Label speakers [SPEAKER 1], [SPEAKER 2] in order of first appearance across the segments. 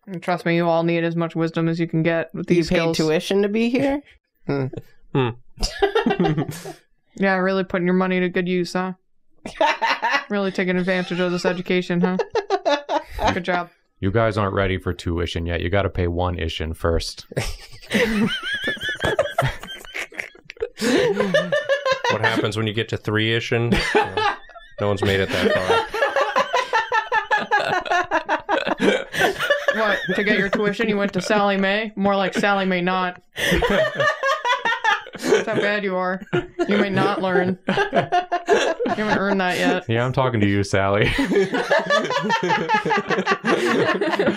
[SPEAKER 1] And trust me, you all need as much wisdom as you can get with these skills.
[SPEAKER 2] You paid tuition to be here?
[SPEAKER 1] Yeah, really putting your money to good use, huh? Really taking advantage of this education, huh? Good job.
[SPEAKER 3] You guys aren't ready for tuition yet. You got to pay 1 ishin first.
[SPEAKER 4] What happens when you get to 3-ish and no one's made it that far?
[SPEAKER 1] What, to get your tuition, you went to Sally Mae? More like Sally May not. That's how bad you are. You may not learn. You haven't earned that yet.
[SPEAKER 3] Yeah, I'm talking to you, Sally.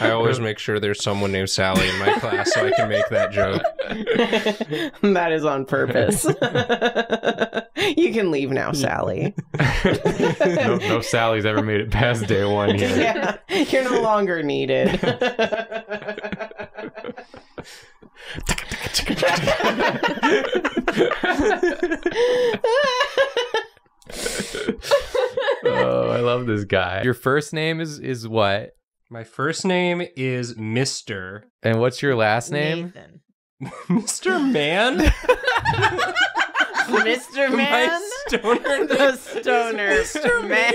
[SPEAKER 4] I always make sure there's someone named Sally in my class so I can make that joke.
[SPEAKER 2] That is on purpose. You can leave now, Sally.
[SPEAKER 3] No Sally's ever made it past day 1 here.
[SPEAKER 2] Yeah, you're no longer needed.
[SPEAKER 3] Oh, I love this guy. Your first name is what?
[SPEAKER 4] My first name is Mr.
[SPEAKER 3] And what's your last name?
[SPEAKER 2] Nathan.
[SPEAKER 4] Mr. Man?
[SPEAKER 2] Mr. Man?
[SPEAKER 4] My stoner
[SPEAKER 2] The stoner
[SPEAKER 4] Mr.
[SPEAKER 2] Man.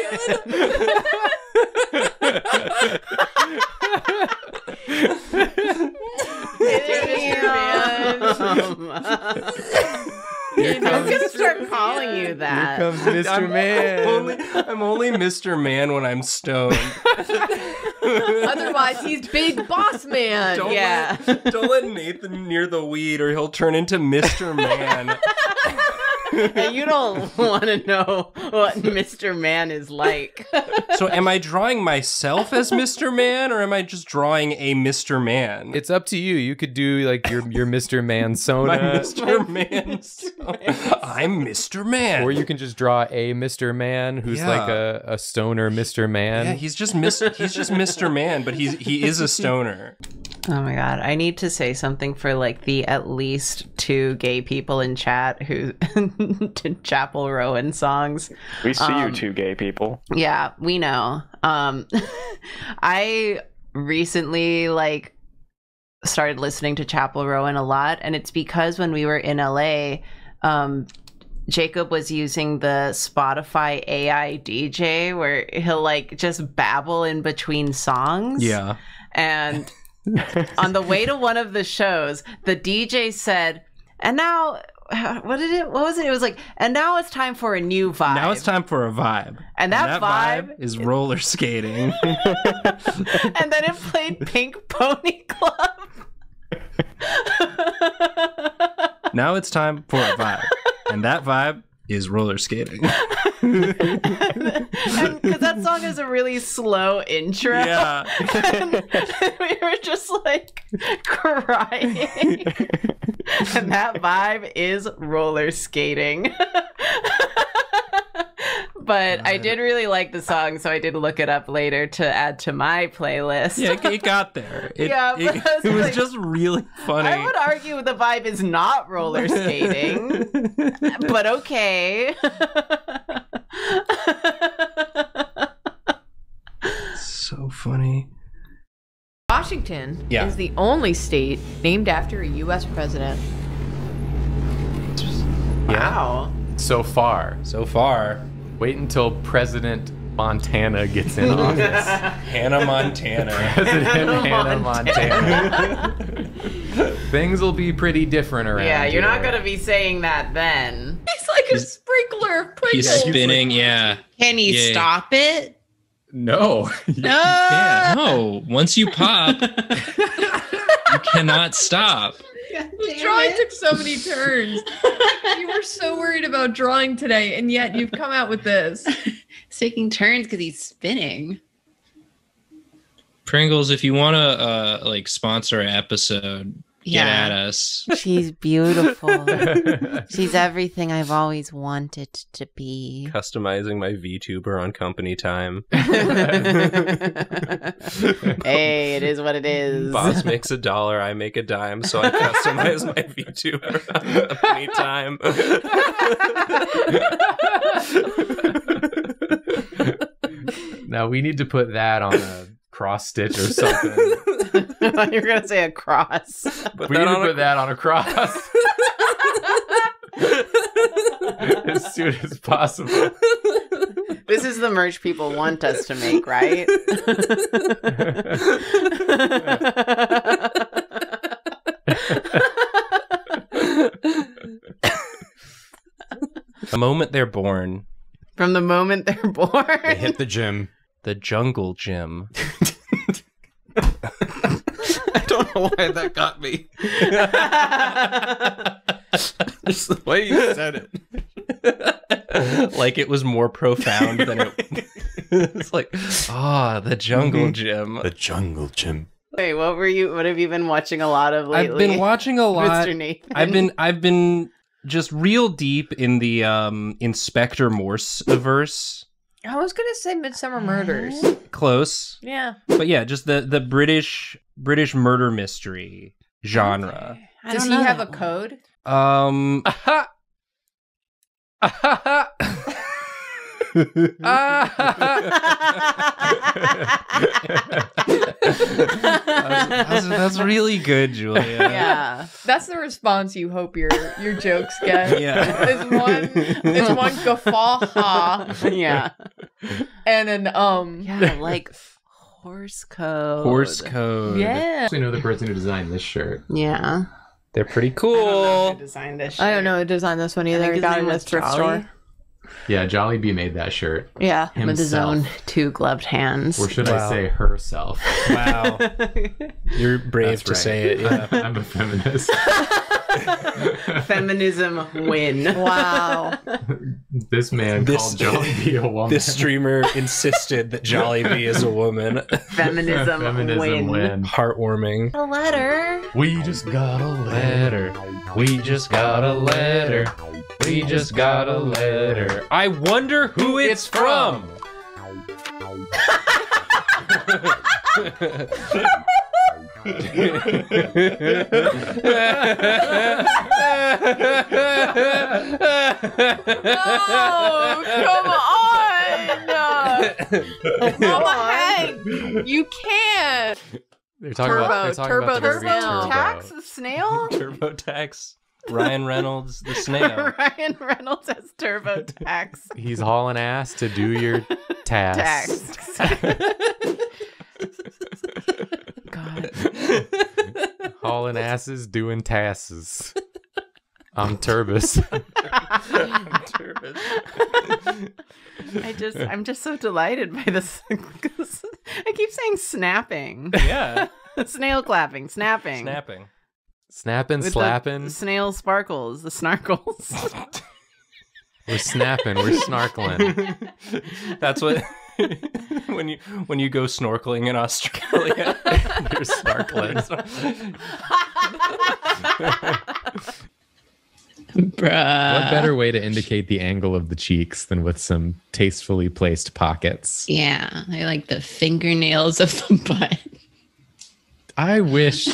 [SPEAKER 2] I'm gonna start calling you that.
[SPEAKER 3] Here comes Mr. Man.
[SPEAKER 4] I'm only Mr. Man when I'm stoned.
[SPEAKER 5] Otherwise, he's Big Boss Man.
[SPEAKER 4] Don't
[SPEAKER 2] Yeah.
[SPEAKER 4] Don't let Nathan near the weed or he'll turn into Mr. Man.
[SPEAKER 2] And you don't want to know what Mr. Man is like.
[SPEAKER 4] So am I drawing myself as Mr. Man or am I just drawing a Mr. Man?
[SPEAKER 3] It's up to you. You could do like your Mr. Man Sona.
[SPEAKER 4] My Mr. Man. I'm Mr. Man.
[SPEAKER 3] Or you can just draw a Mr. Man who's like a stoner Mr. Man.
[SPEAKER 4] Yeah, he's just Mr. Man, but he is a stoner.
[SPEAKER 2] Oh my god, I need to say something for like the at least 2 gay people in chat who did Chapel Rowan songs.
[SPEAKER 6] We see you 2 gay people.
[SPEAKER 2] Yeah, we know. I recently like started listening to Chapel Rowan a lot, and it's because when we were in LA, Jacob was using the Spotify AI DJ where he'll like just babble in between songs.
[SPEAKER 4] Yeah.
[SPEAKER 2] And on the way to one of the shows, the DJ said, and now, what was it? It was like, and now it's time for a new vibe.
[SPEAKER 4] Now it's time for a vibe.
[SPEAKER 2] And that vibe
[SPEAKER 4] is roller skating.
[SPEAKER 2] And then it played Pink Pony Club.
[SPEAKER 4] Now it's time for a vibe. And that vibe is roller skating.
[SPEAKER 2] Because that song has a really slow intro.
[SPEAKER 4] Yeah.
[SPEAKER 2] And we were just like crying. And that vibe is roller skating. But I did really like the song, so I did look it up later to add to my playlist.
[SPEAKER 4] Yeah, it got there. It was
[SPEAKER 2] like,
[SPEAKER 4] just really funny.
[SPEAKER 2] I would argue the vibe is not roller skating, but okay.
[SPEAKER 4] So funny.
[SPEAKER 5] Washington is the only state named after a U.S. president.
[SPEAKER 2] Wow.
[SPEAKER 3] So far. Wait until President Montana gets in office.
[SPEAKER 4] Hannah Montana.
[SPEAKER 3] President Hannah Montana. Things will be pretty different around
[SPEAKER 2] Yeah, you're not
[SPEAKER 3] here.
[SPEAKER 2] going to be saying that then.
[SPEAKER 5] He's like a sprinkler.
[SPEAKER 7] He's spinning, yeah.
[SPEAKER 8] Can you stop it?
[SPEAKER 3] No.
[SPEAKER 7] Yeah, no. Once you pop, you cannot stop.
[SPEAKER 5] The drawing took so many turns. You were so worried about drawing today, and yet you've come out with this.
[SPEAKER 8] He's taking turns because he's spinning.
[SPEAKER 7] Pringles, if you want to like sponsor an episode, get at us.
[SPEAKER 8] She's beautiful. She's everything I've always wanted to be.
[SPEAKER 4] Customizing my VTuber on company time.
[SPEAKER 2] Hey, it is what it is.
[SPEAKER 4] Boss makes $1, I make a dime, so I customize my VTuber on company time.
[SPEAKER 3] Now we need to put that on a cross stitch or something.
[SPEAKER 2] You're gonna say a cross.
[SPEAKER 3] We need to put that on a cross as soon as possible.
[SPEAKER 2] This is the merch people want us to make, right?
[SPEAKER 4] The moment they're born,
[SPEAKER 2] From the moment they're born.
[SPEAKER 9] They hit the gym.
[SPEAKER 4] the jungle gym.
[SPEAKER 9] I don't know why that got me. Just the way you said it.
[SPEAKER 4] Like it was more profound than it. It's like, the jungle gym.
[SPEAKER 9] The jungle gym.
[SPEAKER 2] Wait, what have you been watching a lot of lately?
[SPEAKER 4] I've been watching a lot.
[SPEAKER 2] Mr. Nathan.
[SPEAKER 4] I've been just real deep in the Inspector Morse verse.
[SPEAKER 5] I was gonna say Midsummer Murders.
[SPEAKER 4] Close.
[SPEAKER 5] Yeah.
[SPEAKER 4] But yeah, just the British murder mystery genre.
[SPEAKER 2] Okay.
[SPEAKER 5] Does he have a code?
[SPEAKER 4] That's really good, Julia.
[SPEAKER 2] Yeah.
[SPEAKER 5] That's the response you hope your jokes get.
[SPEAKER 4] Yeah.
[SPEAKER 5] It's one guffaw ha
[SPEAKER 2] Yeah.
[SPEAKER 5] and an
[SPEAKER 2] Yeah, like horse code.
[SPEAKER 4] Horse code.
[SPEAKER 5] Yeah.
[SPEAKER 3] I actually know the person who designed this shirt.
[SPEAKER 2] Yeah.
[SPEAKER 4] They're pretty
[SPEAKER 2] I don't know
[SPEAKER 4] cool.
[SPEAKER 2] who designed this
[SPEAKER 5] I don't
[SPEAKER 2] shit.
[SPEAKER 5] know who designed this one
[SPEAKER 2] I
[SPEAKER 5] either.
[SPEAKER 2] think
[SPEAKER 5] I
[SPEAKER 2] his
[SPEAKER 5] got it
[SPEAKER 2] name
[SPEAKER 5] at a
[SPEAKER 2] was
[SPEAKER 5] thrift
[SPEAKER 2] Jolly.
[SPEAKER 5] store.
[SPEAKER 3] Yeah, Jollibee made that shirt
[SPEAKER 5] Yeah.
[SPEAKER 2] With his
[SPEAKER 3] himself.
[SPEAKER 2] own two gloved hands.
[SPEAKER 3] Or should
[SPEAKER 4] Wow.
[SPEAKER 3] I say herself?
[SPEAKER 4] Wow. You're brave
[SPEAKER 3] That's
[SPEAKER 4] to
[SPEAKER 3] right.
[SPEAKER 4] say it. Yeah.
[SPEAKER 3] I'm a feminist.
[SPEAKER 2] Feminism win.
[SPEAKER 5] Wow.
[SPEAKER 3] This man called Jollibee a woman.
[SPEAKER 4] This streamer insisted that Jollibee is a woman.
[SPEAKER 2] Feminism, win.
[SPEAKER 4] Heartwarming.
[SPEAKER 2] A letter.
[SPEAKER 3] We just got a letter.
[SPEAKER 4] We just got a letter. We just got a letter. I wonder who it's from.
[SPEAKER 5] Oh, come on! Hank, you can't.
[SPEAKER 3] They're talking about the
[SPEAKER 5] Turbo
[SPEAKER 3] movie Turbo.
[SPEAKER 2] Tax the snail?
[SPEAKER 4] TurboTax. Ryan Reynolds, the snail.
[SPEAKER 2] Ryan Reynolds has TurboTax.
[SPEAKER 3] He's hauling ass to do your task.
[SPEAKER 2] God.
[SPEAKER 3] Hauling asses doing tasks. I'm Turbis.
[SPEAKER 2] I'm just so delighted by this. I keep saying snapping.
[SPEAKER 4] Yeah.
[SPEAKER 2] Snail clapping, snapping.
[SPEAKER 4] Snapping.
[SPEAKER 3] Snapping,
[SPEAKER 2] With
[SPEAKER 3] slapping.
[SPEAKER 2] the snail sparkles, the snarkles.
[SPEAKER 3] We're snapping, we're snarkling.
[SPEAKER 4] That's what when you go snorkeling in Australia.
[SPEAKER 3] You're snarkling.
[SPEAKER 10] Bruh.
[SPEAKER 6] What better way to indicate the angle of the cheeks than with some tastefully placed pockets?
[SPEAKER 10] Yeah, I like the fingernails of the butt.
[SPEAKER 6] I wish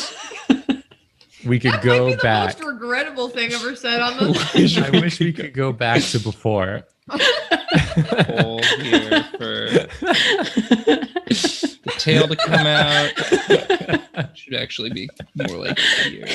[SPEAKER 6] we could
[SPEAKER 5] That
[SPEAKER 6] go
[SPEAKER 5] might be the
[SPEAKER 6] back.
[SPEAKER 5] most regrettable thing ever said on this.
[SPEAKER 6] I wish we could go back to before.
[SPEAKER 7] Hold here for the tail to come out. Should actually be more like here.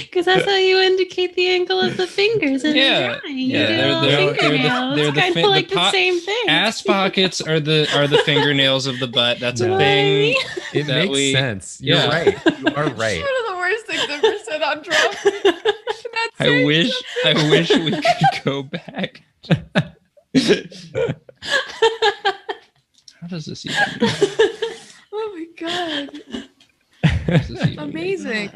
[SPEAKER 10] Because that's how you indicate the angle of the fingers in
[SPEAKER 7] Yeah,
[SPEAKER 10] the drawing. You
[SPEAKER 7] yeah,
[SPEAKER 10] do
[SPEAKER 7] they're-
[SPEAKER 10] a
[SPEAKER 7] they're-
[SPEAKER 10] little fingernail.
[SPEAKER 7] they're
[SPEAKER 10] It's
[SPEAKER 7] the
[SPEAKER 10] kind
[SPEAKER 7] fin-
[SPEAKER 10] of
[SPEAKER 7] the
[SPEAKER 10] like the
[SPEAKER 7] pot-
[SPEAKER 10] same thing.
[SPEAKER 7] Ass pockets are the fingernails of the butt. That's a thing.
[SPEAKER 6] It
[SPEAKER 7] That
[SPEAKER 6] makes
[SPEAKER 7] we-
[SPEAKER 6] sense. You're
[SPEAKER 7] yeah.
[SPEAKER 6] right. You are right.
[SPEAKER 5] One of the worst things ever said on Drawfee.
[SPEAKER 7] I wish we could go back. How does this even work?
[SPEAKER 5] Oh my god.
[SPEAKER 7] How does this even
[SPEAKER 5] Amazing.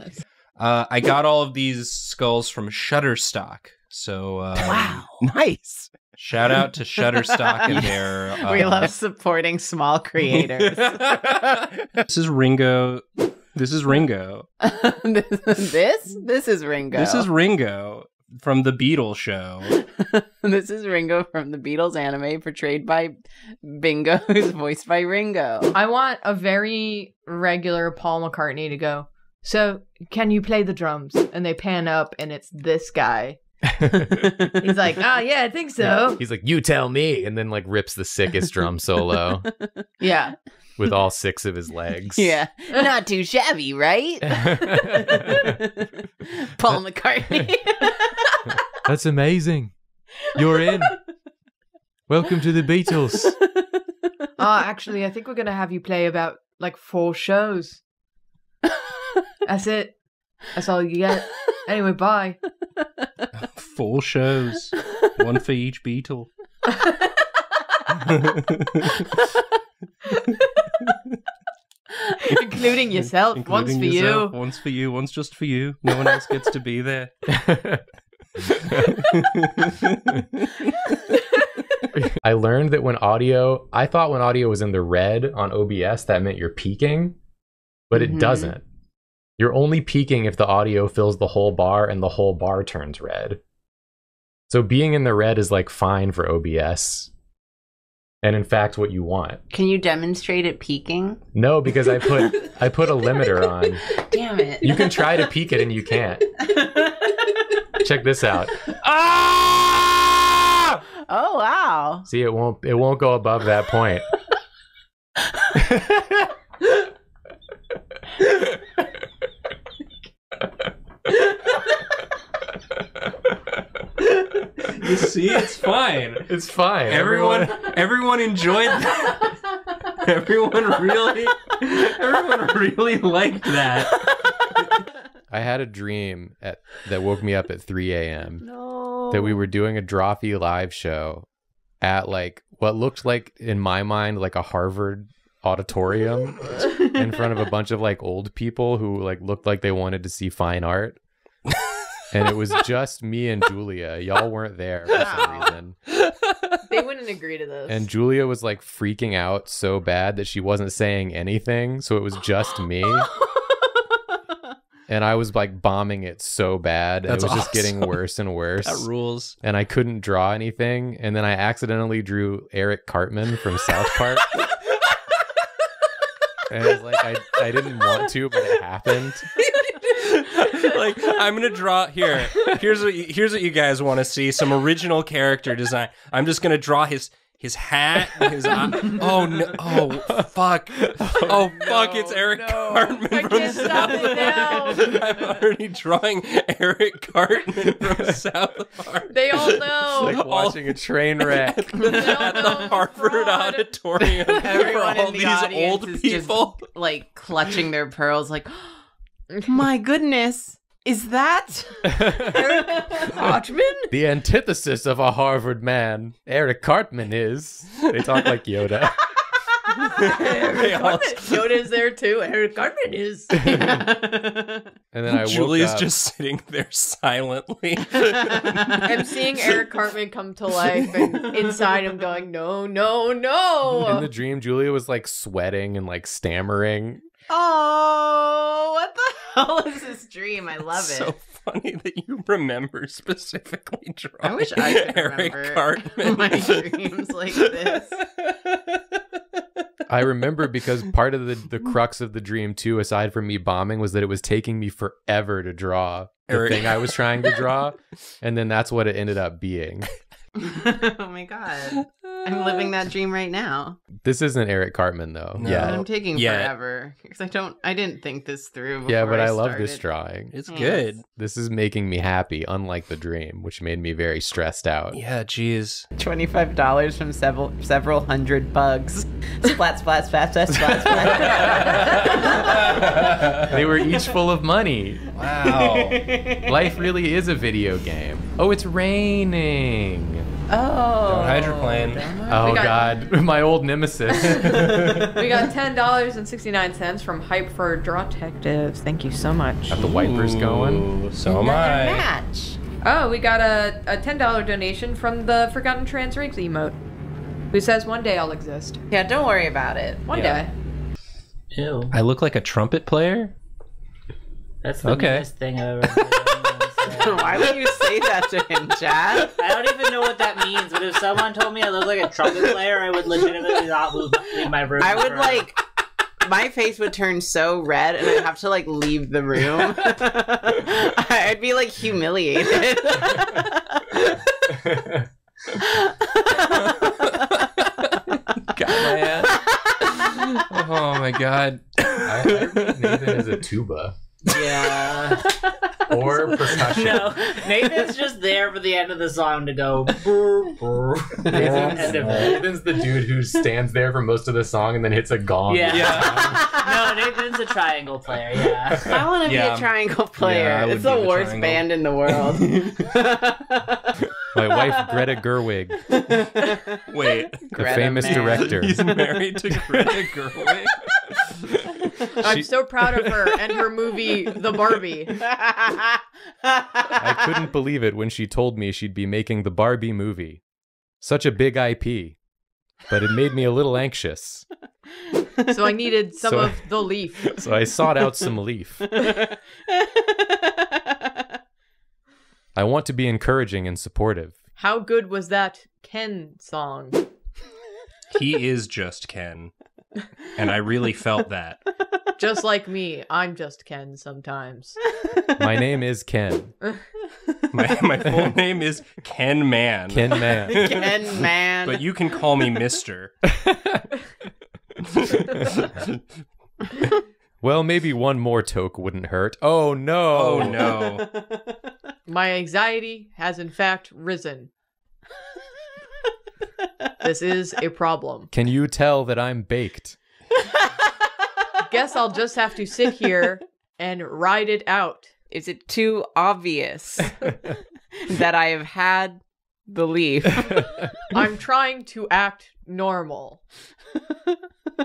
[SPEAKER 4] I got all of these skulls from Shutterstock. So
[SPEAKER 2] Wow.
[SPEAKER 9] Nice.
[SPEAKER 4] shout out to Shutterstock and their.
[SPEAKER 2] We love supporting small creators.
[SPEAKER 4] This is Ringo. This is Ringo.
[SPEAKER 2] This is Ringo.
[SPEAKER 4] This is Ringo from the Beatles show.
[SPEAKER 2] This is Ringo from the Beatles anime, portrayed by Bingo, who's voiced by Ringo.
[SPEAKER 5] I want a very regular Paul McCartney to go, so can you play the drums? And they pan up and it's this guy. He's like, oh, yeah, I think so.
[SPEAKER 6] He's like, you tell me, and then like rips the sickest drum solo
[SPEAKER 5] Yeah.
[SPEAKER 6] with all 6 of his legs.
[SPEAKER 8] Yeah. Not too shabby, right? Paul McCartney.
[SPEAKER 6] That's amazing. You're in. Welcome to the Beatles.
[SPEAKER 5] Actually, I think we're going to have you play about like 4 shows. That's it. That's all you get. Anyway, bye.
[SPEAKER 11] 4 shows. 1 for each Beatle.
[SPEAKER 5] Including yourself. Once for you.
[SPEAKER 11] One's for you. One's just for you. No one else gets to be there.
[SPEAKER 6] I learned that I thought when audio was in the red on OBS, that meant you're peaking, but it doesn't. You're only peaking if the audio fills the whole bar and the whole bar turns red. So being in the red is like fine for OBS. And in fact, what you want.
[SPEAKER 2] Can you demonstrate it peaking?
[SPEAKER 6] No, because I put a limiter on.
[SPEAKER 2] Damn it.
[SPEAKER 6] You can try to peak it and you can't. Check this out. Ah!
[SPEAKER 2] Oh, wow.
[SPEAKER 6] See, it won't go above that point.
[SPEAKER 11] You see, it's fine.
[SPEAKER 6] It's fine.
[SPEAKER 11] Everyone enjoyed that. Everyone really liked that.
[SPEAKER 6] I had a dream that woke me up at 3 a.m.
[SPEAKER 2] No.
[SPEAKER 6] That we were doing a Drawfee live show at like what looked like in my mind like a Harvard auditorium in front of a bunch of like old people who like looked like they wanted to see fine art. And it was just me and Julia. Y'all weren't there for some reason.
[SPEAKER 5] They wouldn't agree to this.
[SPEAKER 6] And Julia was like freaking out so bad that she wasn't saying anything. So it was just me. And I was like bombing it so bad. And
[SPEAKER 11] That's
[SPEAKER 6] it was just
[SPEAKER 11] awesome.
[SPEAKER 6] getting worse and worse.
[SPEAKER 11] That rules.
[SPEAKER 6] And I couldn't draw anything. And then I accidentally drew Eric Cartman from South Park. And it was like, I didn't want to, but it happened.
[SPEAKER 11] Like, I'm gonna draw here. Here's what you guys want to see: some original character design. I'm just gonna draw his hat, his eye. Oh no! Oh fuck! Oh fuck! It's Eric Cartman
[SPEAKER 5] I
[SPEAKER 11] from
[SPEAKER 5] can't stop
[SPEAKER 11] South
[SPEAKER 5] it now.
[SPEAKER 11] Park. I'm already drawing Eric Cartman from South Park.
[SPEAKER 5] They all know.
[SPEAKER 6] Like watching a train wreck.
[SPEAKER 11] At the Harvard Auditorium for
[SPEAKER 2] Everyone
[SPEAKER 11] all
[SPEAKER 2] in the
[SPEAKER 11] these
[SPEAKER 2] audience
[SPEAKER 11] old
[SPEAKER 2] is
[SPEAKER 11] people.
[SPEAKER 2] just like clutching their pearls like, my goodness, is that Eric Cartman?
[SPEAKER 6] The antithesis of a Harvard man, Eric Cartman is. They talk like Yoda.
[SPEAKER 5] Yoda's there too. Eric Cartman is.
[SPEAKER 6] And then I woke
[SPEAKER 11] Julia's
[SPEAKER 6] up.
[SPEAKER 11] just sitting there silently.
[SPEAKER 5] I'm seeing Eric Cartman come to life, and inside him going, no, no, no.
[SPEAKER 6] In the dream, Julia was like sweating and like stammering.
[SPEAKER 2] Oh, what the hell is this dream? I love it.
[SPEAKER 11] So funny that you remember specifically drawing
[SPEAKER 2] I wish I could
[SPEAKER 11] Eric
[SPEAKER 2] remember
[SPEAKER 11] Cartman.
[SPEAKER 2] my dreams like this.
[SPEAKER 6] I remember because part of the crux of the dream too, aside from me bombing, was that it was taking me forever to draw the
[SPEAKER 11] Eric.
[SPEAKER 6] thing I was trying to draw. And then that's what it ended up being.
[SPEAKER 2] Oh my god. I'm living that dream right now.
[SPEAKER 6] This isn't Eric Cartman though.
[SPEAKER 11] No.
[SPEAKER 6] Yeah.
[SPEAKER 2] I'm taking
[SPEAKER 11] Yeah.
[SPEAKER 2] forever because I didn't think this through.
[SPEAKER 6] Yeah,
[SPEAKER 2] before
[SPEAKER 6] but I love this
[SPEAKER 2] started.
[SPEAKER 6] drawing.
[SPEAKER 11] It's
[SPEAKER 2] Yes.
[SPEAKER 11] good.
[SPEAKER 6] This is making me happy, unlike the dream, which made me very stressed out.
[SPEAKER 11] Yeah, geez.
[SPEAKER 2] $25 from several hundred bugs. Splat, splat, splat, splat, splat, splat.
[SPEAKER 6] They were each full of money.
[SPEAKER 11] Wow.
[SPEAKER 6] Life really is a video game. Oh, it's raining.
[SPEAKER 2] Oh.
[SPEAKER 11] Hydroplane.
[SPEAKER 6] Oh,
[SPEAKER 5] We got-
[SPEAKER 6] God. My old nemesis.
[SPEAKER 5] We got $10.69 from Hype for Draw Detectives. Thank you so much.
[SPEAKER 6] Got the wipers going.
[SPEAKER 11] Ooh, so am I.
[SPEAKER 2] Match.
[SPEAKER 5] Oh, we got a $10 donation from the Forgotten Trans Rigs emote, who says one day I'll exist.
[SPEAKER 2] Yeah, don't worry about it.
[SPEAKER 5] One
[SPEAKER 11] Yeah.
[SPEAKER 5] day.
[SPEAKER 10] Ew.
[SPEAKER 11] I look like a trumpet player?
[SPEAKER 10] That's the
[SPEAKER 11] Okay.
[SPEAKER 10] meanest thing I've ever heard anyone say.
[SPEAKER 2] Why would you say that to him, Chad?
[SPEAKER 10] I don't even know what that means, but if someone told me I look like a trumpet player, I would legitimately not leave my room.
[SPEAKER 2] I would
[SPEAKER 10] forever.
[SPEAKER 2] like my face would turn so red and I'd have to like leave the room. I'd be like humiliated.
[SPEAKER 11] Got my ass. Oh my god.
[SPEAKER 6] I think Nathan is a tuba.
[SPEAKER 2] Yeah.
[SPEAKER 6] Or percussion.
[SPEAKER 12] No, Nathan's just there for the end of the song to go. Brr, brr. End of it.
[SPEAKER 6] Nathan's the dude who stands there for most of the song and then hits a gong.
[SPEAKER 12] No, Nathan's a triangle player. Yeah.
[SPEAKER 2] I want to be a triangle player.
[SPEAKER 11] Yeah,
[SPEAKER 2] it's the worst
[SPEAKER 11] triangle.
[SPEAKER 2] band in the world.
[SPEAKER 3] My wife, Greta Gerwig,
[SPEAKER 11] Wait.
[SPEAKER 3] the famous director.
[SPEAKER 11] He's married to Greta Gerwig.
[SPEAKER 5] I'm so proud of her and her movie, The Barbie.
[SPEAKER 3] I couldn't believe it when she told me she'd be making the Barbie movie. Such a big IP. But it made me a little anxious.
[SPEAKER 5] So I needed some
[SPEAKER 3] So-
[SPEAKER 5] of the leaf.
[SPEAKER 3] So I sought out some leaf. I want to be encouraging and supportive.
[SPEAKER 5] How good was that Ken song?
[SPEAKER 11] He is just Ken. And I really felt that.
[SPEAKER 5] Just like me, I'm just Ken sometimes.
[SPEAKER 3] My name is Ken.
[SPEAKER 11] My full name is Ken Man.
[SPEAKER 3] Ken Man.
[SPEAKER 2] Ken Man.
[SPEAKER 11] But you can call me Mister.
[SPEAKER 3] Well, maybe one more toke wouldn't hurt. Oh no.
[SPEAKER 11] Oh no.
[SPEAKER 5] My anxiety has in fact risen. This is a problem.
[SPEAKER 3] Can you tell that I'm baked?
[SPEAKER 5] Guess I'll just have to sit here and ride it out.
[SPEAKER 2] Is it too obvious that I have had the leaf?
[SPEAKER 5] I'm trying to act normal.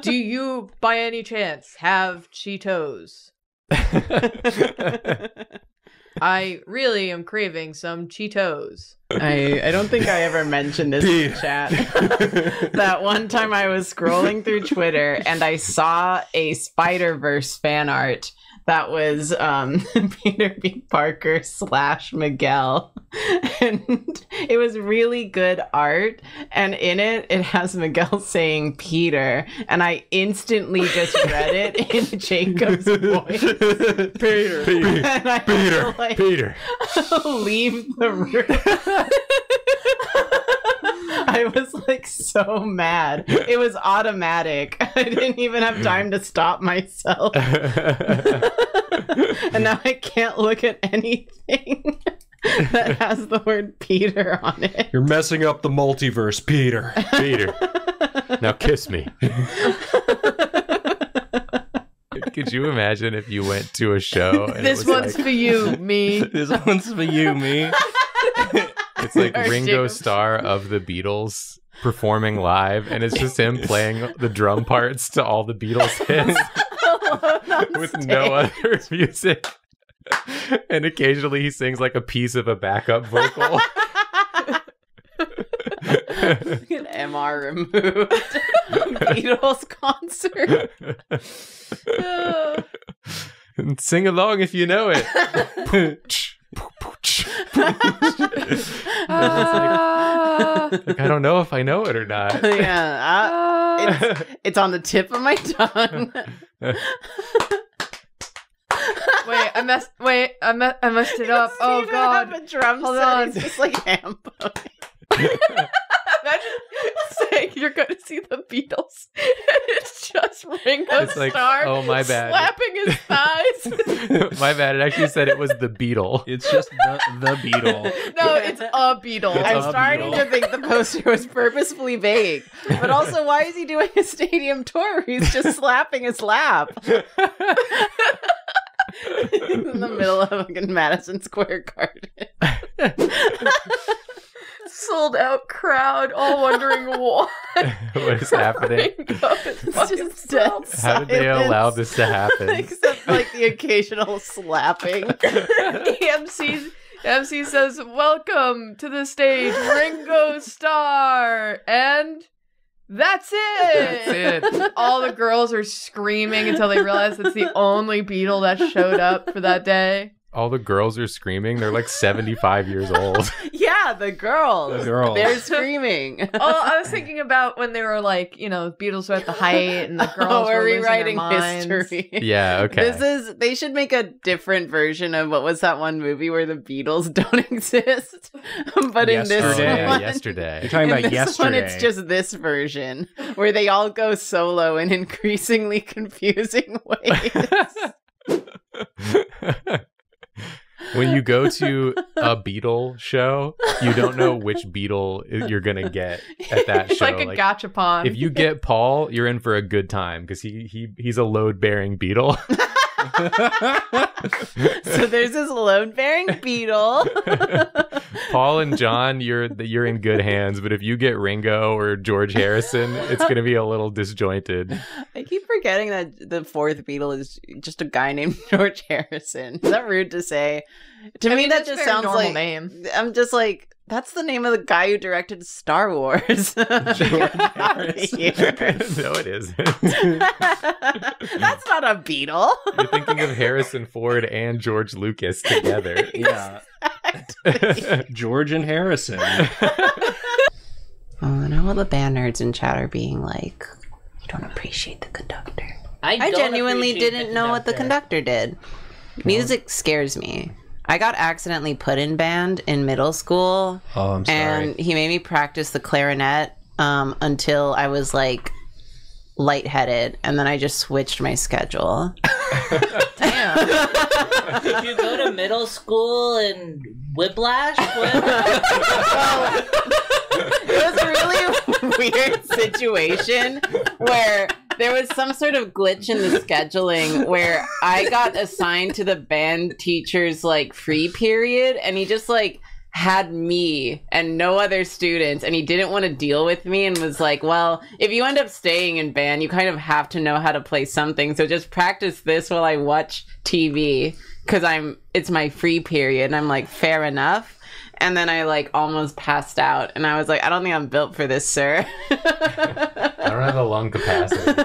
[SPEAKER 5] Do you, by any chance, have Cheetos? I really am craving some Cheetos.
[SPEAKER 2] I don't think I ever mentioned this in the chat. That one time I was scrolling through Twitter and I saw a Spider-Verse fan art that was Peter B. Parker / Miguel. And it was really good art. And in it, it has Miguel saying Peter. And I instantly just read it in Jacob's voice.
[SPEAKER 6] Peter.
[SPEAKER 2] And I had to, like,
[SPEAKER 6] Peter.
[SPEAKER 2] leave the room. I was like so mad. It was automatic. I didn't even have time to stop myself. And now I can't look at anything that has the word Peter on it.
[SPEAKER 11] You're messing up the multiverse, Peter.
[SPEAKER 6] Peter. Now kiss me.
[SPEAKER 3] Could you imagine if you went to a show and
[SPEAKER 5] This
[SPEAKER 3] it was
[SPEAKER 5] one's
[SPEAKER 3] like,
[SPEAKER 5] for you, me.
[SPEAKER 11] This one's for you, me.
[SPEAKER 3] it's like
[SPEAKER 5] Or
[SPEAKER 3] Ringo
[SPEAKER 5] Jacob.
[SPEAKER 3] Starr of the Beatles performing live, and it's just him playing the drum parts to all the Beatles hits with no other music. And occasionally he sings like a piece of a backup vocal.
[SPEAKER 2] An MR removed. Beatles concert.
[SPEAKER 3] And sing along if you know it. Like, I don't know if I know it or not.
[SPEAKER 2] Yeah, it's on the tip of my tongue.
[SPEAKER 5] I messed it up.
[SPEAKER 2] Doesn't
[SPEAKER 5] Oh
[SPEAKER 2] even
[SPEAKER 5] god.
[SPEAKER 2] have a drum
[SPEAKER 5] Hold
[SPEAKER 2] set.
[SPEAKER 5] on.
[SPEAKER 2] It's just like ham bone.
[SPEAKER 5] Imagine saying you're going to see the Beatles. It's just Ringo
[SPEAKER 3] It's like,
[SPEAKER 5] Starr
[SPEAKER 3] oh, my bad.
[SPEAKER 5] slapping his thighs.
[SPEAKER 3] My bad. It actually said it was the Beetle.
[SPEAKER 11] It's just the Beetle.
[SPEAKER 5] No, it's a Beetle.
[SPEAKER 11] It's
[SPEAKER 2] I'm
[SPEAKER 11] a
[SPEAKER 2] starting
[SPEAKER 11] Beetle.
[SPEAKER 2] to think the poster was purposefully vague. But also, why is he doing a stadium tour where he's just slapping his lap? In the middle of fucking Madison Square Garden.
[SPEAKER 5] Sold out crowd, all wondering why.
[SPEAKER 3] What is happening?
[SPEAKER 5] Ringo is
[SPEAKER 2] It's
[SPEAKER 5] fucking
[SPEAKER 2] just dead
[SPEAKER 3] How did they
[SPEAKER 2] silence.
[SPEAKER 3] allow this to happen?
[SPEAKER 2] Except like the occasional slapping.
[SPEAKER 5] The MC says, "Welcome to the stage, Ringo Starr," and that's it.
[SPEAKER 3] That's it.
[SPEAKER 5] All the girls are screaming until they realize it's the only Beatle that showed up for that day.
[SPEAKER 3] All the girls are screaming. They're like 75 years old.
[SPEAKER 2] Yeah, Yeah, the girls.
[SPEAKER 11] The girls.
[SPEAKER 2] They're screaming.
[SPEAKER 5] Oh, I was thinking about when they were like, Beatles were at the height and the girls were
[SPEAKER 2] we're
[SPEAKER 5] losing their
[SPEAKER 2] rewriting
[SPEAKER 5] minds.
[SPEAKER 2] history.
[SPEAKER 6] Yeah, okay.
[SPEAKER 2] They should make a different version of what was that one movie where the Beatles don't exist? But in this
[SPEAKER 11] Yesterday.
[SPEAKER 2] one,
[SPEAKER 6] Yesterday.
[SPEAKER 11] You're talking
[SPEAKER 2] in
[SPEAKER 11] about
[SPEAKER 2] this one,
[SPEAKER 11] yesterday.
[SPEAKER 2] it's just this version where they all go solo in increasingly confusing ways.
[SPEAKER 6] When you go to a Beatle show, you don't know which Beatle you're gonna get at that
[SPEAKER 5] It's
[SPEAKER 6] show.
[SPEAKER 5] like a gachapon.
[SPEAKER 6] If you get Paul, you're in for a good time because he's a load-bearing Beatle.
[SPEAKER 2] So there's this load-bearing Beatle.
[SPEAKER 6] Paul and John, you're in good hands. But if you get Ringo or George Harrison, it's gonna be a little disjointed.
[SPEAKER 2] I keep forgetting that the fourth Beatle is just a guy named George Harrison. Is that rude to say? To me, that
[SPEAKER 5] it's a
[SPEAKER 2] just
[SPEAKER 5] very
[SPEAKER 2] sounds
[SPEAKER 5] normal
[SPEAKER 2] like
[SPEAKER 5] name.
[SPEAKER 2] I'm just like, that's the name of the guy who directed Star Wars.
[SPEAKER 6] No, it isn't.
[SPEAKER 2] That's not a Beatle.
[SPEAKER 6] You're thinking of Harrison Ford and George Lucas together.
[SPEAKER 11] Yeah. George and Harrison.
[SPEAKER 2] Oh, and all the band nerds in chat are being like, you don't appreciate the conductor.
[SPEAKER 12] I
[SPEAKER 2] I
[SPEAKER 12] don't
[SPEAKER 2] genuinely
[SPEAKER 12] appreciate
[SPEAKER 2] didn't know what the conductor did. Music scares me. I got accidentally put in band in middle school.
[SPEAKER 11] Oh, I'm sorry.
[SPEAKER 2] And he made me practice the clarinet until I was like lightheaded, and then I just switched my schedule.
[SPEAKER 12] Damn. Did you go to middle school in Whiplash?
[SPEAKER 2] It was a really weird situation where there was some sort of glitch in the scheduling where I got assigned to the band teacher's like free period, and he just like had me and no other students, and he didn't want to deal with me and was like, well, if you end up staying in band, you kind of have to know how to play something, so just practice this while I watch TV because it's my free period. And I'm like, fair enough. And then I like almost passed out, and I was like, I don't think I'm built for this, sir.
[SPEAKER 6] I don't have the lung capacity.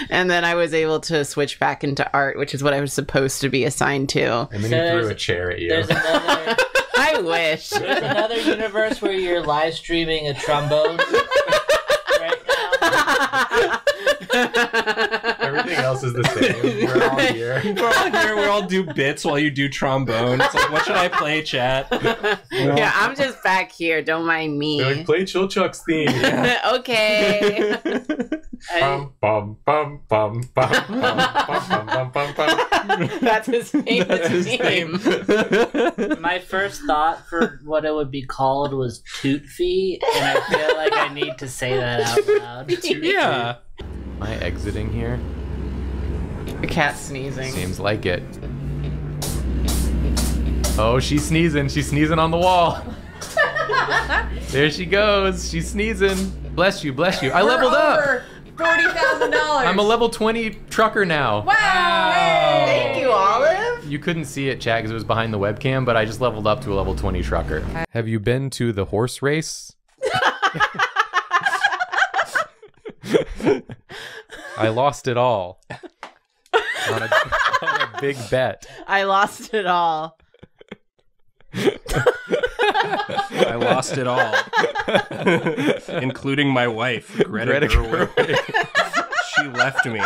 [SPEAKER 2] And then I was able to switch back into art, which is what I was supposed to be assigned to.
[SPEAKER 6] And then he threw a chair at you.
[SPEAKER 12] There's another.
[SPEAKER 2] I wish.
[SPEAKER 12] There's another universe where you're live streaming a trombone right now.
[SPEAKER 6] Everything else is the same. We're all here.
[SPEAKER 11] We're all here. We all do bits while you do trombone. It's like, what should I play, chat?
[SPEAKER 2] Yeah, I'm just back here. Don't mind me.
[SPEAKER 6] Like, play Chill Chuck's theme.
[SPEAKER 2] Okay.
[SPEAKER 6] Bum, bum, bum, bum, bum, bum, bum, bum, bum, bum.
[SPEAKER 2] That's his name.
[SPEAKER 6] That's his name.
[SPEAKER 12] My first thought for what it would be called was Toot Fee, and I feel like I need to say that out loud.
[SPEAKER 11] Yeah.
[SPEAKER 6] Am I exiting here?
[SPEAKER 2] The cat sneezing.
[SPEAKER 6] Seems like it. Oh, she's sneezing. She's sneezing on the wall. There she goes. She's sneezing. Bless you, bless you. I leveled up.
[SPEAKER 5] $40,000.
[SPEAKER 6] I'm a level 20 trucker now.
[SPEAKER 5] Wow!
[SPEAKER 2] Thank you, Olive.
[SPEAKER 6] You couldn't see it, chat, because it was behind the webcam, but I just leveled up to a level 20 trucker. Have you been to the horse race? I lost it all. On a big bet.
[SPEAKER 2] I lost it all.
[SPEAKER 11] I lost it all. Including my wife, Greta Gerwig. She left me.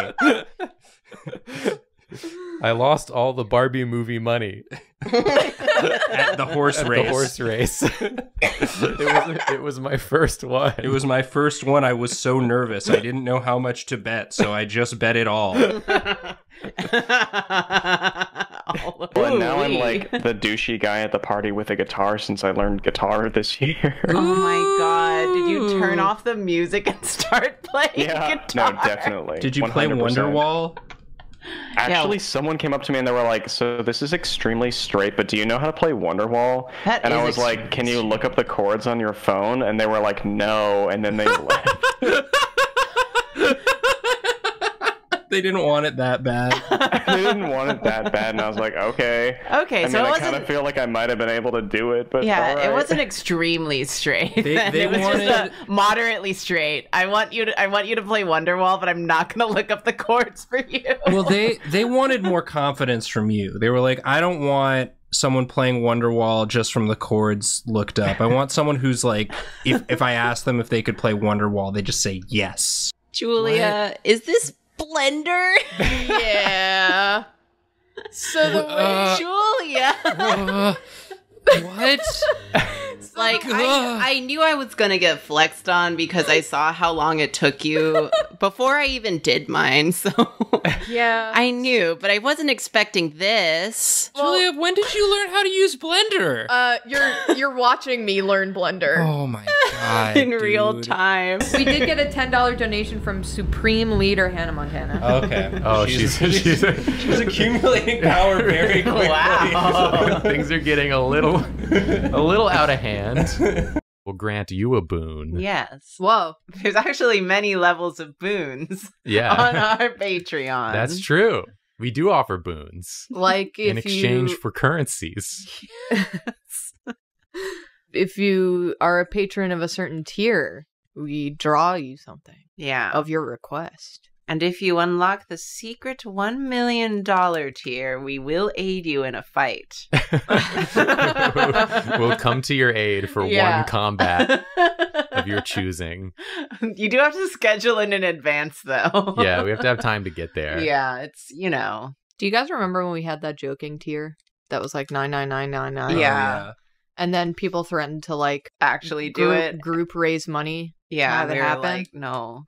[SPEAKER 6] I lost all the Barbie movie money.
[SPEAKER 11] At the horse race.
[SPEAKER 6] The horse race. It was my first one.
[SPEAKER 11] It was my first one. I was so nervous. I didn't know how much to bet, so I just bet it all.
[SPEAKER 13] And now I'm like the douchey guy at the party with a guitar since I learned guitar this year.
[SPEAKER 2] Oh my god, did you turn off the music and start playing
[SPEAKER 13] Yeah,
[SPEAKER 2] guitar?
[SPEAKER 13] no, definitely.
[SPEAKER 11] Did you play
[SPEAKER 13] 100%.
[SPEAKER 11] Wonderwall?
[SPEAKER 13] Actually, someone came up to me and they were like, so this is extremely straight, but do you know how to play Wonderwall?
[SPEAKER 2] That
[SPEAKER 13] and I
[SPEAKER 2] is
[SPEAKER 13] was like, can you look up the chords on your phone? And they were like, no, and then they left.
[SPEAKER 11] They didn't want it that bad.
[SPEAKER 13] They didn't want it that bad, and I was like, okay.
[SPEAKER 2] Okay,
[SPEAKER 13] I
[SPEAKER 2] so
[SPEAKER 13] mean,
[SPEAKER 2] it
[SPEAKER 13] I kind of
[SPEAKER 2] wasn't...
[SPEAKER 13] feel like I might have been able to do it, but
[SPEAKER 2] Yeah,
[SPEAKER 13] all right.
[SPEAKER 2] it wasn't extremely straight.
[SPEAKER 11] They
[SPEAKER 2] it was
[SPEAKER 11] wanted-
[SPEAKER 2] just moderately straight. I want you to play Wonderwall, but I'm not gonna look up the chords for you.
[SPEAKER 11] Well, they wanted more confidence from you. They were like, I don't want someone playing Wonderwall just from the chords looked up. I want someone who's like, if I ask them if they could play Wonderwall, they just say yes.
[SPEAKER 8] Julia, is this Blender?
[SPEAKER 5] Yeah. So the way
[SPEAKER 8] Julia.
[SPEAKER 4] What?
[SPEAKER 8] Like, I knew I was gonna get flexed on because I saw how long it took you before I even did mine, so
[SPEAKER 5] yeah,
[SPEAKER 8] I knew, but I wasn't expecting this.
[SPEAKER 4] Julia, when did you learn how to use Blender?
[SPEAKER 5] You're watching me learn Blender.
[SPEAKER 11] Oh my god.
[SPEAKER 8] In real time.
[SPEAKER 5] We did get a $10 donation from Supreme Leader Hannah Montana.
[SPEAKER 11] Okay.
[SPEAKER 3] Oh, she's
[SPEAKER 11] accumulating power very quickly.
[SPEAKER 8] Wow.
[SPEAKER 6] Things are getting a little out of hand. We'll grant you a boon.
[SPEAKER 8] Yes.
[SPEAKER 5] Whoa.
[SPEAKER 8] There's actually many levels of boons
[SPEAKER 6] Yeah.
[SPEAKER 8] on our Patreon.
[SPEAKER 6] That's true. We do offer boons.
[SPEAKER 5] Like if
[SPEAKER 6] in exchange for currencies.
[SPEAKER 5] If you are a patron of a certain tier, we draw you something.
[SPEAKER 8] Yeah.
[SPEAKER 5] Of your request.
[SPEAKER 8] And if you unlock the secret $1 million tier, we will aid you in a fight.
[SPEAKER 6] We'll come to your aid for one combat of your choosing.
[SPEAKER 8] You do have to schedule in advance, though.
[SPEAKER 6] Yeah, we have to have time to get there.
[SPEAKER 8] Yeah, it's, you know.
[SPEAKER 5] Do you guys remember when we had that joking tier? That was like 99999.
[SPEAKER 8] Yeah.
[SPEAKER 5] And then people threatened to like
[SPEAKER 8] actually do it.
[SPEAKER 5] Group raise money.
[SPEAKER 8] Yeah,
[SPEAKER 5] have it happen.
[SPEAKER 8] Like, no.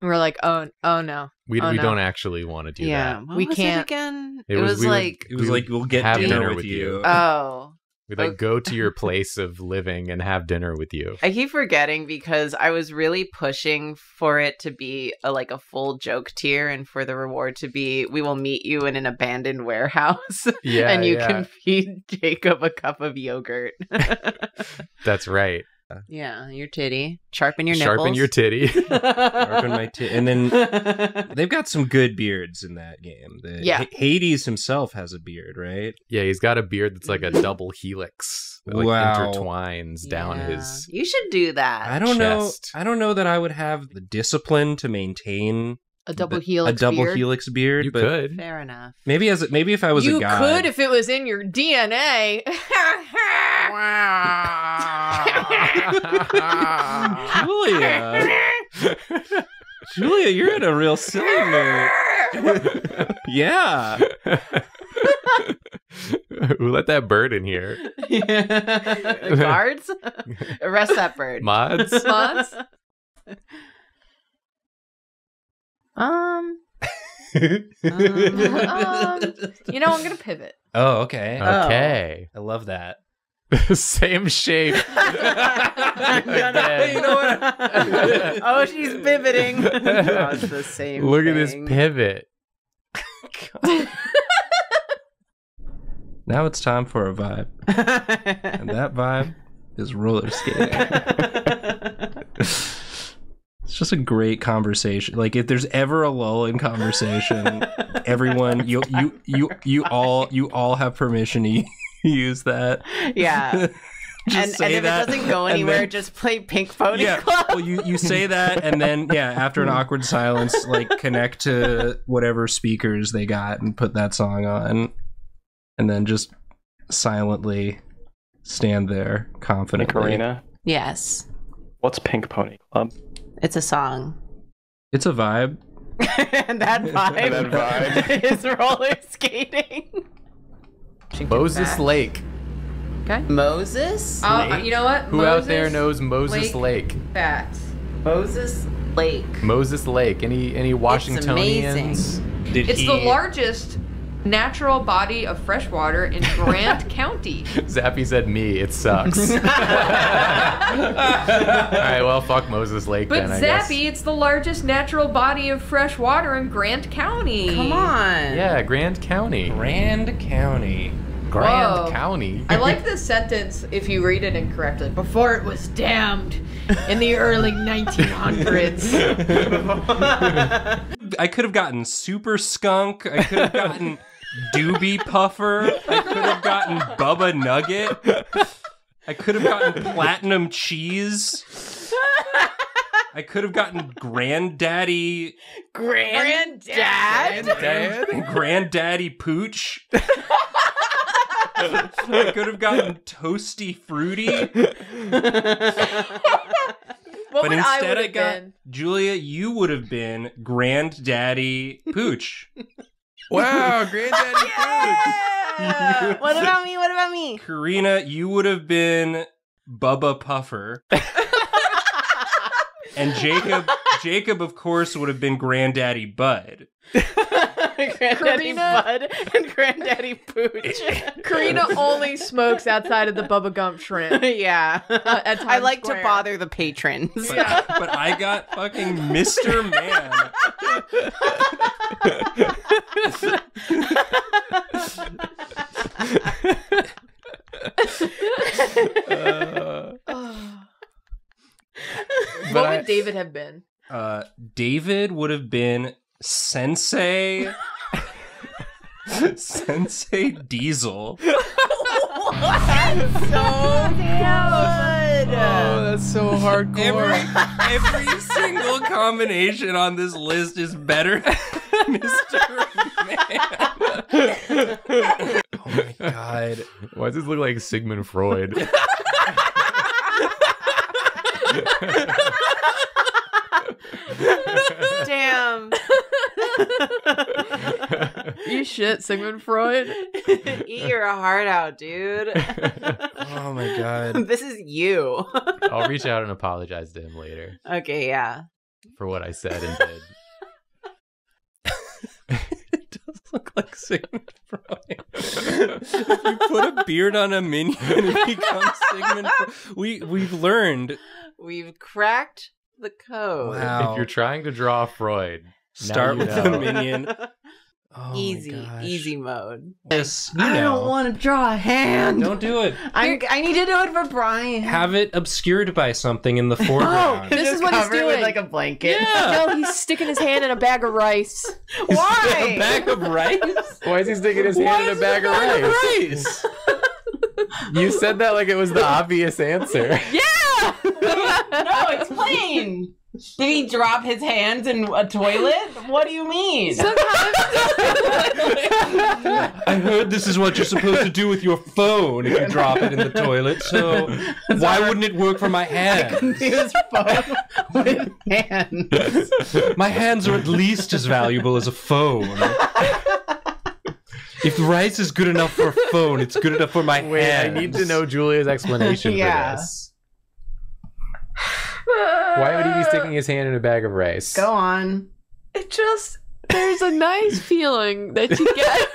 [SPEAKER 5] And we're like, oh no.
[SPEAKER 6] We don't actually want to do that.
[SPEAKER 8] We can't. Again?
[SPEAKER 11] It was like we'll get dinner with you.
[SPEAKER 8] Oh.
[SPEAKER 6] We'd like go to your place of living and have dinner with you.
[SPEAKER 8] I keep forgetting because I was really pushing for it to be a full joke tier and for the reward to be, we will meet you in an abandoned warehouse and you can feed Jacob a cup of yogurt.
[SPEAKER 6] That's right.
[SPEAKER 8] Yeah, your titty. Sharpen your nipples.
[SPEAKER 6] Sharpen your titty.
[SPEAKER 11] Sharpen my titty. And then they've got some good beards in that game. Hades himself has a beard, right?
[SPEAKER 6] Yeah, he's got a beard that's like a double helix that intertwines down his
[SPEAKER 8] You should do that.
[SPEAKER 11] I don't know that I would have the discipline to maintain
[SPEAKER 5] a double helix
[SPEAKER 11] beard.
[SPEAKER 6] You
[SPEAKER 11] but
[SPEAKER 6] could.
[SPEAKER 8] Fair enough.
[SPEAKER 11] Maybe if I was a guy.
[SPEAKER 5] You could if it was in your DNA.
[SPEAKER 11] Julia, you're in a real silly mood. Yeah.
[SPEAKER 6] Who let that bird in here?
[SPEAKER 8] The guards? Arrest that bird.
[SPEAKER 6] Mods?
[SPEAKER 5] You know, I'm gonna pivot.
[SPEAKER 11] Oh, okay.
[SPEAKER 6] Okay.
[SPEAKER 11] I love that.
[SPEAKER 6] Same shape.
[SPEAKER 8] You know what? Oh, she's pivoting. Oh, it's the same
[SPEAKER 6] Look
[SPEAKER 8] thing.
[SPEAKER 6] at this pivot.
[SPEAKER 11] Now it's time for a vibe. And that vibe is roller skating. It's just a great conversation. Like if there's ever a lull in conversation, everyone you all have permission to use that.
[SPEAKER 8] Yeah. And if it doesn't go anywhere, just play Pink Pony Club.
[SPEAKER 11] Well, you say that, and then after an awkward silence, connect to whatever speakers they got and put that song on, and then just silently stand there confidently.
[SPEAKER 13] Karina?
[SPEAKER 8] Yes.
[SPEAKER 13] What's Pink Pony Club?
[SPEAKER 8] It's a song.
[SPEAKER 11] It's a vibe.
[SPEAKER 8] And that vibe is roller skating.
[SPEAKER 6] Moses Lake.
[SPEAKER 5] Okay.
[SPEAKER 8] Moses?
[SPEAKER 5] You know what?
[SPEAKER 6] Who out there knows Moses Lake?
[SPEAKER 5] Facts.
[SPEAKER 8] Moses Lake.
[SPEAKER 6] Moses Lake. Any Washingtonians?
[SPEAKER 5] It's the largest natural body of fresh water in Grant County.
[SPEAKER 6] Zappy said me. It sucks. All right, well, fuck Moses Lake
[SPEAKER 5] but
[SPEAKER 6] then, I guess.
[SPEAKER 5] Zappy, it's the largest natural body of fresh water in Grant County.
[SPEAKER 8] Come on.
[SPEAKER 6] Yeah, Grand County.
[SPEAKER 11] Grand County.
[SPEAKER 6] Grand County.
[SPEAKER 5] I like this sentence if you read it incorrectly. Before it was damned in the early 1900s.
[SPEAKER 11] I could have gotten Super Skunk. I could have gotten Doobie Puffer. I could have gotten Bubba Nugget. I could have gotten Platinum Cheese. I could have gotten Granddaddy.
[SPEAKER 8] Granddaddy Pooch.
[SPEAKER 11] I could have gotten Toasty Fruity. But instead I got Julia, you would have been Granddaddy Pooch.
[SPEAKER 3] Wow, Granddaddy Pooch.
[SPEAKER 8] What about me? What about me?
[SPEAKER 11] Karina, you would have been Bubba Puffer. And Jacob, of course, would have been Granddaddy Bud.
[SPEAKER 8] Granddaddy Bud and Granddaddy Pooch.
[SPEAKER 5] Karina only smokes outside of the Bubba Gump shrimp.
[SPEAKER 8] Yeah.
[SPEAKER 5] At
[SPEAKER 8] I like
[SPEAKER 5] Square.
[SPEAKER 8] to bother the patrons.
[SPEAKER 11] But I got fucking Mr. Man.
[SPEAKER 5] What would David have been?
[SPEAKER 11] David would have been Sensei Diesel.
[SPEAKER 8] That's so good.
[SPEAKER 3] Oh, that's so hardcore.
[SPEAKER 11] Every single combination on this list is better than Mr. Man. Oh my god.
[SPEAKER 3] Why does this look like Sigmund Freud?
[SPEAKER 8] Damn.
[SPEAKER 5] You shit, Sigmund Freud.
[SPEAKER 8] Eat your heart out, dude.
[SPEAKER 11] Oh my god.
[SPEAKER 8] This is you.
[SPEAKER 3] I'll reach out and apologize to him later
[SPEAKER 8] Okay, yeah.
[SPEAKER 3] for what I said and did.
[SPEAKER 11] It does look like Sigmund Freud. If you put a beard on a minion, it becomes Sigmund Freud. We've learned.
[SPEAKER 8] We've cracked the code.
[SPEAKER 11] Wow.
[SPEAKER 3] If you're trying to draw Freud,
[SPEAKER 11] Start
[SPEAKER 3] now
[SPEAKER 11] with
[SPEAKER 3] you
[SPEAKER 11] the
[SPEAKER 3] know.
[SPEAKER 11] minion. Oh
[SPEAKER 8] easy mode.
[SPEAKER 11] Yes,
[SPEAKER 8] I don't want to draw a hand.
[SPEAKER 11] Don't do it.
[SPEAKER 8] I need to do it for Brian.
[SPEAKER 11] Have it obscured by something in the foreground.
[SPEAKER 5] This is what he's
[SPEAKER 8] Cover it
[SPEAKER 5] doing.
[SPEAKER 8] with like a blanket.
[SPEAKER 11] Yeah.
[SPEAKER 5] No, he's sticking his hand in a bag of rice.
[SPEAKER 8] Why?
[SPEAKER 11] A bag of rice?
[SPEAKER 3] Why is he sticking his hand in a bag of rice? You said that like it was the obvious answer.
[SPEAKER 8] Yeah. No, it's plain. Did he drop his hands in a toilet? What do you mean?
[SPEAKER 11] I heard this is what you're supposed to do with your phone if you drop it in the toilet, so why wouldn't it work for my hands?
[SPEAKER 8] Use phone with hands.
[SPEAKER 11] My hands are at least as valuable as a phone. If rice is good enough for a phone, it's good enough for my
[SPEAKER 3] Wait,
[SPEAKER 11] hands.
[SPEAKER 3] I need to know Julia's explanation
[SPEAKER 8] Yeah.
[SPEAKER 3] for this. Why would he be sticking his hand in a bag of rice?
[SPEAKER 8] Go on.
[SPEAKER 5] It just, there's a nice feeling that you get.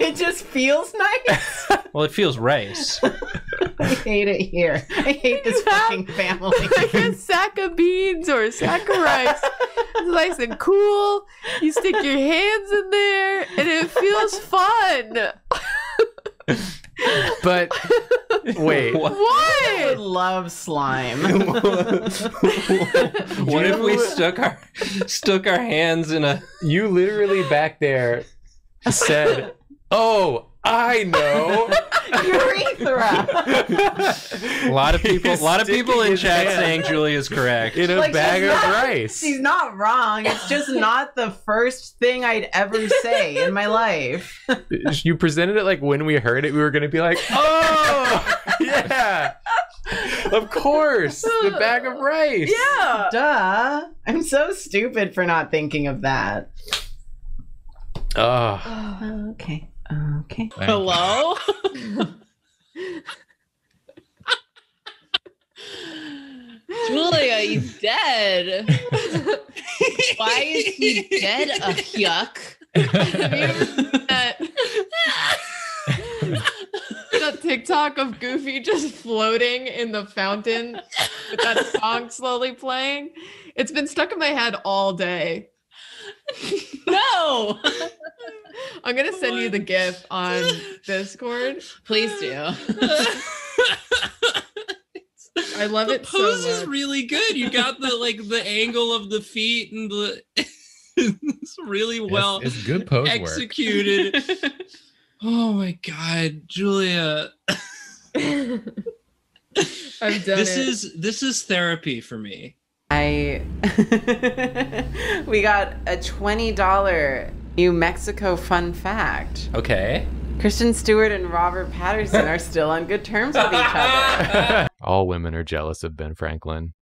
[SPEAKER 8] It just feels nice.
[SPEAKER 11] Well, it feels rice.
[SPEAKER 8] I hate it here. I hate this fucking family.
[SPEAKER 5] Like a sack of beans or a sack of rice. It's nice and cool. You stick your hands in there and it feels fun.
[SPEAKER 3] But wait,
[SPEAKER 8] I
[SPEAKER 5] What?
[SPEAKER 8] love slime.
[SPEAKER 11] What if we stuck our hands in a...
[SPEAKER 3] you literally back there said, "Oh, I know."
[SPEAKER 8] Urethra.
[SPEAKER 11] A lot of people in
[SPEAKER 3] his
[SPEAKER 11] chat
[SPEAKER 3] hand
[SPEAKER 11] saying Julia's correct.
[SPEAKER 3] In a
[SPEAKER 8] Like,
[SPEAKER 3] bag
[SPEAKER 8] she's
[SPEAKER 3] of
[SPEAKER 8] not-
[SPEAKER 3] rice.
[SPEAKER 8] She's not wrong. It's just not the first thing I'd ever say in my life.
[SPEAKER 3] You presented it like when we heard it, we were gonna be like, "Oh, yeah, of course, the bag of rice."
[SPEAKER 8] Yeah. Duh. I'm so stupid for not thinking of that.
[SPEAKER 3] Oh,
[SPEAKER 8] Okay. Okay.
[SPEAKER 10] Hello? Julia, he's dead. Why is he dead? Yuck.
[SPEAKER 5] Have you ever seen that TikTok of Goofy just floating in the fountain with that song slowly playing? It's been stuck in my head all day.
[SPEAKER 10] No.
[SPEAKER 5] I'm gonna send you the GIF on Discord.
[SPEAKER 10] Please do.
[SPEAKER 5] I love it so
[SPEAKER 7] Pose is
[SPEAKER 5] much.
[SPEAKER 7] really good. You got the angle of the feet and the it's really well
[SPEAKER 3] it's good pose work.
[SPEAKER 7] executed. Oh my god, Julia.
[SPEAKER 5] I've done
[SPEAKER 7] This is therapy for me.
[SPEAKER 8] We got a $20 New Mexico fun fact.
[SPEAKER 11] Okay.
[SPEAKER 8] Kristen Stewart and Robert Pattinson are still on good terms with each other.
[SPEAKER 6] All women are jealous of Ben Franklin.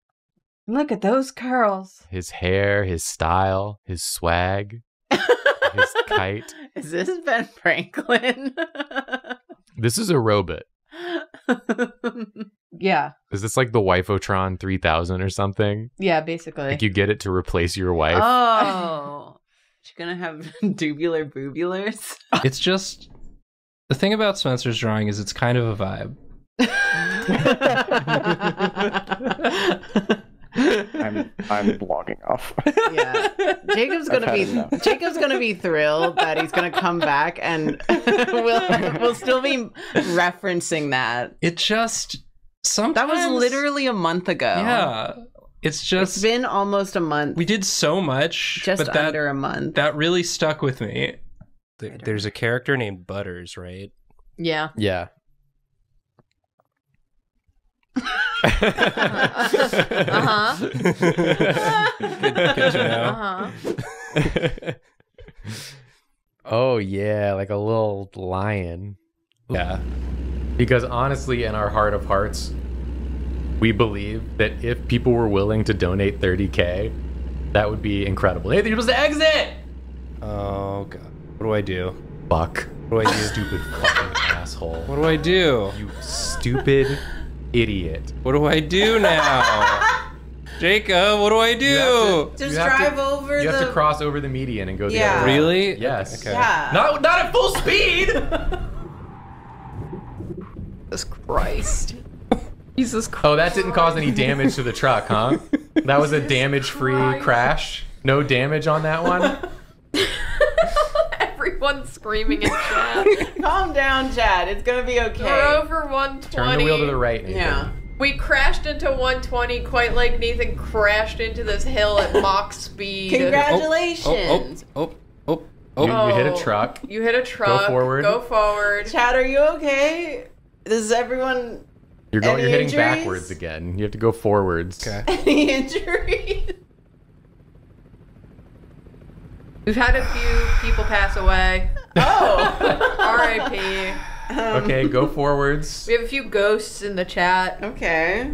[SPEAKER 5] Look at those curls.
[SPEAKER 6] His hair, his style, his swag, his kite.
[SPEAKER 8] Is this Ben Franklin?
[SPEAKER 6] This is a robot.
[SPEAKER 5] Yeah.
[SPEAKER 6] Is this like the Wifotron 3000 or something?
[SPEAKER 5] Yeah, basically.
[SPEAKER 6] Like you get it to replace your wife?
[SPEAKER 8] Oh. She's gonna have dubular boobulars.
[SPEAKER 11] It's just the thing about Spencer's drawing is it's kind of a vibe.
[SPEAKER 13] I'm logging off.
[SPEAKER 8] Yeah. Jacob's gonna be thrilled that he's gonna come back and we'll still be referencing that.
[SPEAKER 11] It just sometimes
[SPEAKER 8] that was literally a month ago.
[SPEAKER 11] Yeah. It's
[SPEAKER 8] been almost a month.
[SPEAKER 11] We did so much.
[SPEAKER 8] Just under a month.
[SPEAKER 11] That really stuck with me. There's a character named Butters, right?
[SPEAKER 5] Yeah.
[SPEAKER 9] Yeah.
[SPEAKER 5] Uh-huh.
[SPEAKER 11] Good to know.
[SPEAKER 5] Uh-huh.
[SPEAKER 6] Oh, yeah, like a little lion.
[SPEAKER 11] Yeah.
[SPEAKER 6] Because honestly, in our heart of hearts, we believe that if people were willing to donate $30K, that would be incredible. Hey, you're supposed to exit!
[SPEAKER 11] Oh, God. What do I do?
[SPEAKER 6] Fuck.
[SPEAKER 11] What do I do?
[SPEAKER 6] Stupid fucking asshole.
[SPEAKER 11] What do I do?
[SPEAKER 6] You stupid idiot.
[SPEAKER 11] What do I do now? Jacob, what do I do?
[SPEAKER 8] Just drive over
[SPEAKER 6] You have to cross over the median and go the other way.
[SPEAKER 11] Really?
[SPEAKER 6] Yes.
[SPEAKER 11] Okay.
[SPEAKER 8] Yeah.
[SPEAKER 6] Not at full speed!
[SPEAKER 5] Jesus Christ. Jesus Christ.
[SPEAKER 6] Oh, that didn't cause any damage to the truck, huh? That was a damage-free crash? No damage on that one?
[SPEAKER 5] Everyone's screaming in chat.
[SPEAKER 8] Calm down, Chad. It's gonna be okay.
[SPEAKER 5] We're over 120.
[SPEAKER 6] Turn the wheel to the right, Nathan.
[SPEAKER 8] Yeah.
[SPEAKER 5] We crashed into 120 quite like Nathan crashed into this hill at Mach speed.
[SPEAKER 8] Congratulations.
[SPEAKER 6] You hit a truck.
[SPEAKER 5] You hit a truck.
[SPEAKER 6] Go forward.
[SPEAKER 5] Go forward.
[SPEAKER 8] Chad, are you okay? Is everyone...
[SPEAKER 6] You're hitting
[SPEAKER 8] injuries?
[SPEAKER 6] backwards again. You have to go forwards.
[SPEAKER 11] Okay.
[SPEAKER 8] Any injuries?
[SPEAKER 5] We've had a few people pass away.
[SPEAKER 8] Oh.
[SPEAKER 5] R.I.P.
[SPEAKER 6] Okay, go forwards.
[SPEAKER 5] We have a few ghosts in the chat.
[SPEAKER 8] Okay.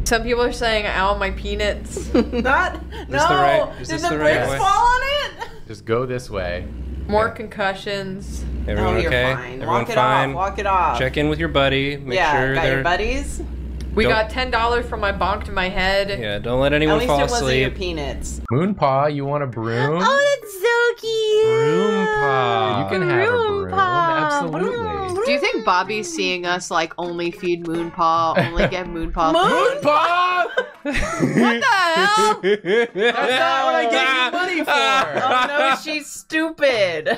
[SPEAKER 5] Some people are saying, ow, my peanuts.
[SPEAKER 8] Is
[SPEAKER 11] this the right way?
[SPEAKER 8] fall on it?
[SPEAKER 6] Just go this way.
[SPEAKER 5] More concussions.
[SPEAKER 11] Everyone
[SPEAKER 8] you're
[SPEAKER 11] okay?
[SPEAKER 8] fine.
[SPEAKER 11] Everyone
[SPEAKER 8] Walk it
[SPEAKER 11] fine?
[SPEAKER 8] off. Walk it off.
[SPEAKER 11] Check in with your buddy. Make
[SPEAKER 8] yeah,
[SPEAKER 11] sure
[SPEAKER 8] got
[SPEAKER 11] they're...
[SPEAKER 8] your buddies?
[SPEAKER 5] We got $10 from my bonk to my head.
[SPEAKER 11] Yeah, don't let anyone
[SPEAKER 8] At least
[SPEAKER 11] fall
[SPEAKER 8] it wasn't
[SPEAKER 11] asleep.
[SPEAKER 8] your peanuts.
[SPEAKER 6] Moonpaw, you want a broom?
[SPEAKER 8] Oh, that's so cute.
[SPEAKER 11] Broom
[SPEAKER 6] You can have a broom. Absolutely.
[SPEAKER 5] Do you think Bobby's seeing us like only feed Moonpaw, only get Moonpaw?
[SPEAKER 6] Moonpaw!
[SPEAKER 5] What the hell?
[SPEAKER 6] That's not what I gave you money for.
[SPEAKER 8] Oh no, she's stupid.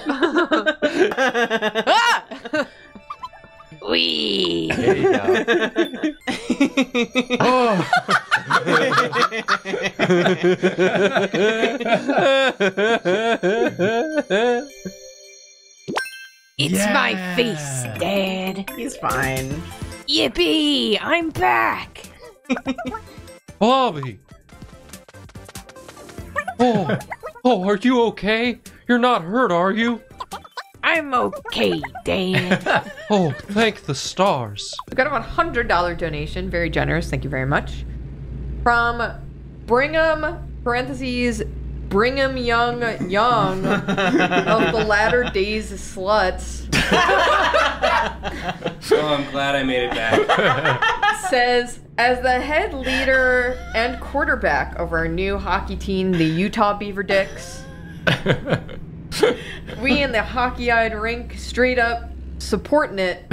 [SPEAKER 10] Wee.
[SPEAKER 6] There you go. Oh.
[SPEAKER 10] It's my face, Dad.
[SPEAKER 8] He's fine.
[SPEAKER 10] Yippee! I'm back.
[SPEAKER 11] Bobby! Oh, are you okay? You're not hurt, are you?
[SPEAKER 10] I'm okay, Dad.
[SPEAKER 11] Oh, thank the stars.
[SPEAKER 5] We got a $100 donation. Very generous. Thank you very much. From Brigham, parentheses, Brigham Young of the Latter Days Sluts.
[SPEAKER 11] Oh, I'm glad I made it back.
[SPEAKER 5] Says, as the head leader and quarterback of our new hockey team, the Utah Beaver Dicks, we in the hockey-eyed rink straight up supporting it,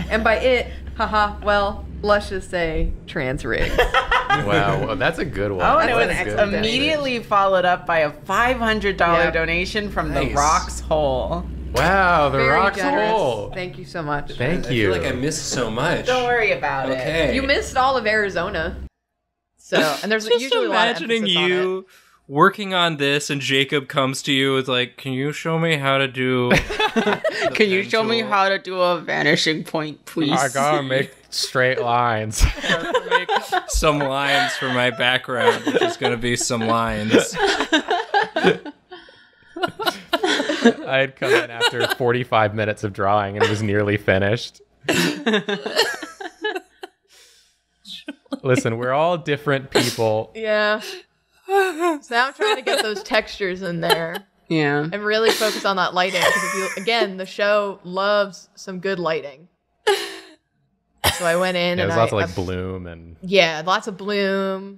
[SPEAKER 5] and by it, haha, well, let's just say trans rigs.
[SPEAKER 6] Wow, well, that's a good one.
[SPEAKER 8] Oh, and it was
[SPEAKER 6] That's good.
[SPEAKER 8] immediately followed up by a $500 donation from the Rock's Hole.
[SPEAKER 6] Wow, the
[SPEAKER 5] Very
[SPEAKER 6] Rock's
[SPEAKER 5] generous.
[SPEAKER 6] Hole.
[SPEAKER 5] Thank you so much.
[SPEAKER 6] Thank
[SPEAKER 11] I
[SPEAKER 6] you.
[SPEAKER 11] feel like I missed so much.
[SPEAKER 8] Don't worry about it.
[SPEAKER 5] You missed all of Arizona. So, and there's
[SPEAKER 11] Just
[SPEAKER 5] usually a lot of
[SPEAKER 11] imagining
[SPEAKER 5] emphasis on
[SPEAKER 11] you working on this and Jacob comes to you with like, can you show me how to do
[SPEAKER 8] Can you show me how to do a vanishing point, please?
[SPEAKER 6] I gotta make straight lines.
[SPEAKER 11] make some lines for my background, which is gonna be some lines.
[SPEAKER 6] I had come in after 45 minutes of drawing and was nearly finished. Listen, we're all different people.
[SPEAKER 5] Yeah. So now I'm trying to get those textures in there.
[SPEAKER 8] Yeah.
[SPEAKER 5] And really focus on that lighting. Because again, the show loves some good lighting. So I went in
[SPEAKER 6] Yeah,
[SPEAKER 5] and
[SPEAKER 6] there's lots of like bloom and
[SPEAKER 5] yeah, lots of bloom.